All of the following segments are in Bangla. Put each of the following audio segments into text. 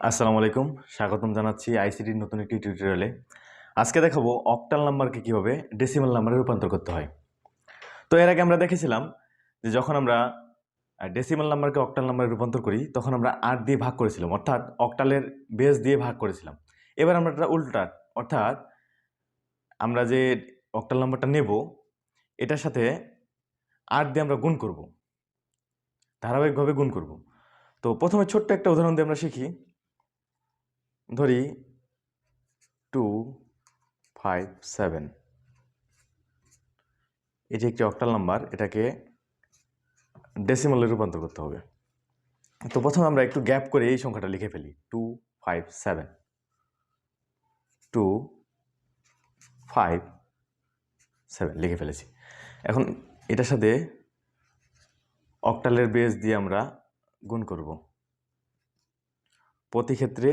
আসসালামু আলাইকুম, স্বাগতম জানাচ্ছি আইসিটির নতুন একটি টিউটোরিয়ালে। আজকে দেখাবো অক্টাল নাম্বারকে কিভাবে ডেসিমাল নাম্বারে রূপান্তর করতে হয়। তো এর আগে আমরা দেখেছিলাম যে যখন আমরা ডেসিমাল নাম্বারকে অক্টাল নাম্বারে রূপান্তর করি তখন আমরা 8 দিয়ে ভাগ করেছিলাম, অর্থাৎ অক্টালের বেস দিয়ে ভাগ করেছিলাম। এবার আমরা এটা উল্টা, অর্থাৎ আমরা যে অক্টাল নাম্বারটা নেব এটার সাথে 8 দিয়ে আমরা গুণ করব, ধারাবাহিকভাবে গুণ করব। তো প্রথমে ছোট্ট একটা উদাহরণ দিয়ে আমরা শিখি। ধরি 2, 5, 7, এটি একটি অক্টাল নাম্বার, এটাকে ডেসিমালে রূপান্তর করতে হবে। তো প্রথমে আমরা একটু গ্যাপ করে এই সংখ্যাটা লিখে ফেলি, 2, 5, 7, 2, 5, 7 লিখে ফেলেছি। এখন এটার সাথে অক্টালের বেস দিয়ে আমরা গুণ করব। প্রতি ক্ষেত্রে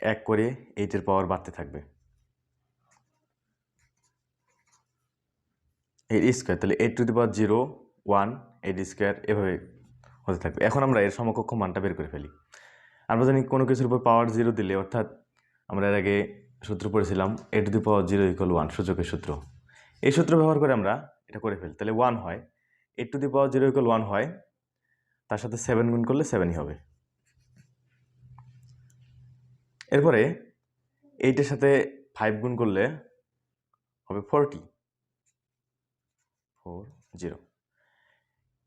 1 করে 8-এর পাওয়ার বাড়তে থাকবে। 8 স্কোয়ার, তাহলে 8 টু দি পাওয়ার 0, 1, 8 স্কোয়ার এভাবে হতে থাকবে। এখন আমরা এর সমকক্ষ মানটা বের করে ফেলি। আমরা জানি কোনো কিছুর উপর পাওয়ার 0 দিলে, অর্থাৎ আমরা এর আগে সূত্র পড়েছিলাম a টু দি পাওয়ার 0 = 1, সূচকের সূত্র। এই সূত্র ব্যবহার করে আমরা এটা করে ফেলি, তাহলে 1 হয়, a টু দি পাওয়ার 0 = 1 হয়, তার সাথে 7 গুণ করলে 7ই হবে। এরপরে 8-এর সাথে 5 গুণ করলে হবে 40,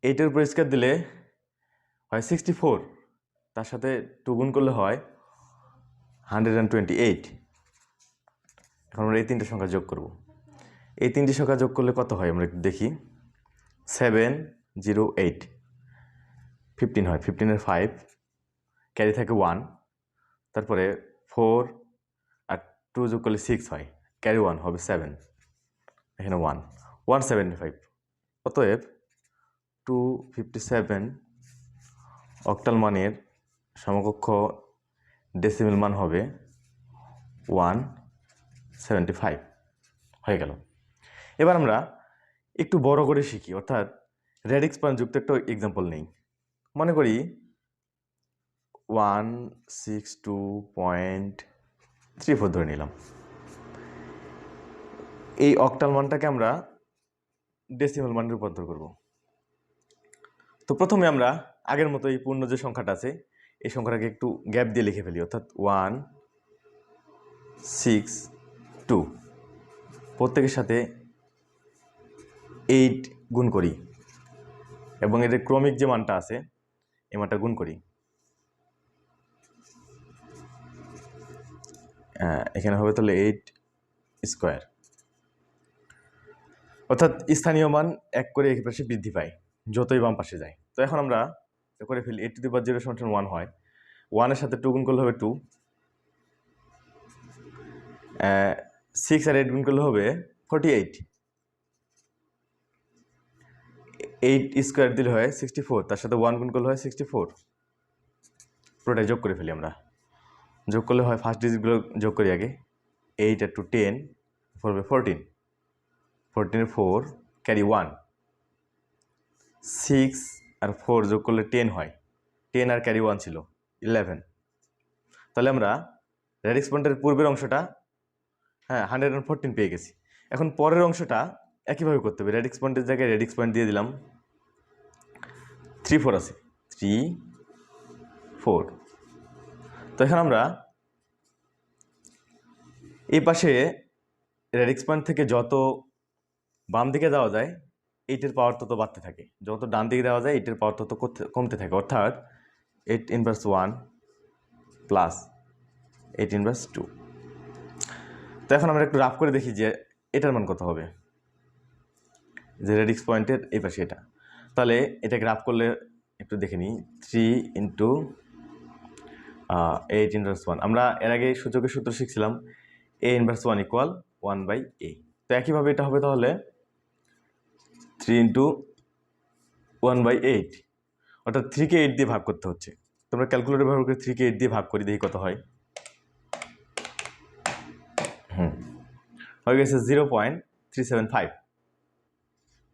8-এর উপর স্কয়ার দিলে হয় 64, তার সাথে 2 গুণ করলে হয় 128। এখন আমরা এই তিনটে সংখ্যা যোগ করব। এই তিনটি সংখ্যা যোগ করলে কত হয় আমরা একটু দেখি। 7, 0, 8, 15 হয়। 15-এর 5 ক্যারি থাকে 1, তারপরে 4 আর 2 যোগ করলে 6 হয়, ক্যারি 1 হবে 7, এখানে 1, 175। অতএব 257 অক্টাল মানের সমকক্ষ ডেসিমেল মান হবে 175 হয়ে গেল। এবার আমরা একটু বড় করে শিখি, অর্থাৎ রেডিক্স পয়েন্ট যুক্ত একটা এক্সাম্পল নেই। মনে করি 162.34 ধরে নিলাম। এই অক্টাল মানটাকে আমরা ডেসিমাল মানে রূপান্তর করব। তো প্রথমে আমরা আগের মতো এই পূর্ণ যে সংখ্যাটা আছে এই সংখ্যাটাকে একটু গ্যাপ দিয়ে লিখে ফেলি, অর্থাৎ 162, প্রত্যেকের সাথে 8 গুণ করি এবং এর ক্রমিক যে মানটা আছে এই মানটা গুণ করি। এখানে হবে তাহলে 8 স্কোয়ার, অর্থাৎ স্থানীয় মান 1 করে এক পাশে বৃদ্ধি পায় যতই বাম পাশে যায়। তো এখন আমরা করে ফেলি, 8 টু দি পাওয়ার 0 = 1 হয়, 1-এর সাথে 2 গুণ করলে হবে 2, 6 আর 8 গুণ করলে হবে 48, 8 স্কোয়ার দিলে হয় 64, তার সাথে 1 গুণ করলে হয় 64। পুরোটাই যোগ করে ফেলি আমরা। যোগ করলে হয়, ফার্স্ট ডিজিটগুলো যোগ করি আগে, 8 আর 2 10, 4 হবে 14, 14-এর 4 ক্যারি 1, 6 আর 4 যোগ করলে 10 হয়, 10 আর ক্যারি 1 ছিল 11। তাহলে আমরা রেডিক্স পয়েন্টের পূর্বের অংশটা 114 পেয়ে গেছি। এখন পরের অংশটা একইভাবে করতে হবে। রেডিক্স পয়েন্টের জায়গায় রেডিক্স পয়েন্ট দিয়ে দিলাম, 3, 4 আছে, 3, 4। তো এখন আমরা এই পাশে রেডিক্স পয়েন্ট থেকে যত বাম দিকে দেওয়া যায় 8-এর পাওয়ার তত বাড়তে থাকে, যত ডান দিকে দেওয়া যায় 8-এর পাওয়ার তত কমতে থাকে, অর্থাৎ 8 ইনভার্স 1 প্লাস 8 ইনভার্স 2। তো এখন আমরা একটু রাফ করে দেখি যে এটার মান কত হবে, যে রেডিক্স পয়েন্টের এই পাশে এটা। তাহলে এটাকে রাফ করলে একটু দেখে নিই, 3 ইন্টু 8 ইনভার্স 1। আমরা এর আগে সূচকের সূত্র শিখছিলাম, a ইনভার্স 1 = 1/a। তো একইভাবে এটা হবে তাহলে 3 ইন্টু 1/8, অর্থাৎ 3-কে 8 দিয়ে ভাগ করতে হচ্ছে। তোমরা ক্যালকুলেটর ব্যবহার করে 3-কে 8 দিয়ে ভাগ করি, দেখি কত হয়। হয়ে গেছে 0.375,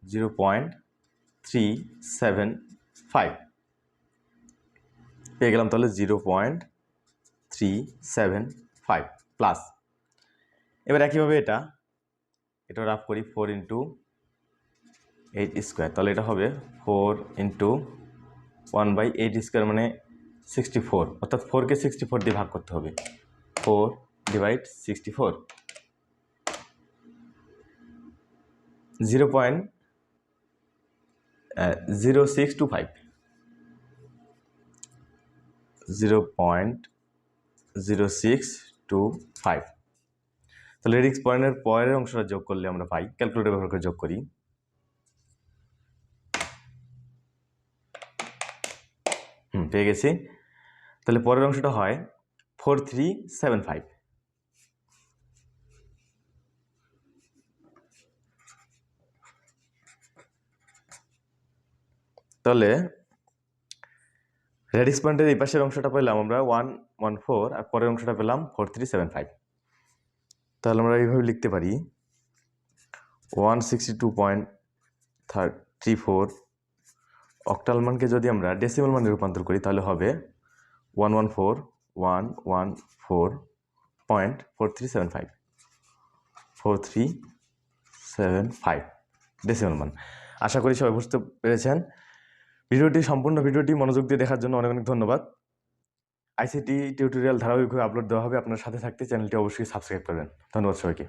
0.375 পেয়ে গেলাম। তাহলে 0.375 4375 প্লাস, এবার একইভাবে এটা রাফ করি 4 ইন্টু 8 স্কোয়ার, তাহলে এটা হবে 4 ইন্টু 1/8 স্কোয়ার মানে 64, অর্থাৎ 4কে 64 দিয়ে ভাগ করতে হবে। 4 ডিভাইড 64, 0.0625, 0.0625। তাহলে রেডিক্স পয়েন্টের পরের অংশটা যোগ করলে আমরা পাই, ক্যালকুলেটর ব্যবহার করে যোগ করি। পেয়ে গেছি। তাহলে পরের অংশটা হয় 4375। তাহলে রেডিক্স পয়েন্টের এই পাশের অংশটা পেলাম আমরা 114 আর পরের অংশটা পেলাম 4375। তাহলে আমরা এইভাবে লিখতে পারি 162.34 অক্টাল মানকে যদি আমরা ডেসিমাল মানে রূপান্তর করি তাহলে হবে 114.4375 4375 ডেসিমাল মান। আশা করি সবাই বুঝতে পেরেছেন। সম্পূর্ণ ভিডিওটি মনোযোগ দিয়ে দেখার জন্য অনেক অনেক ধন্যবাদ। আইসিটি টিউটোরিয়াল ধারাবাহিকভাবে আপলোড দেওয়া হবে, আপনার সাথে থাকতে চ্যানেলটি অবশ্যই সাবস্ক্রাইব করবেন। ধন্যবাদ সবাইকে।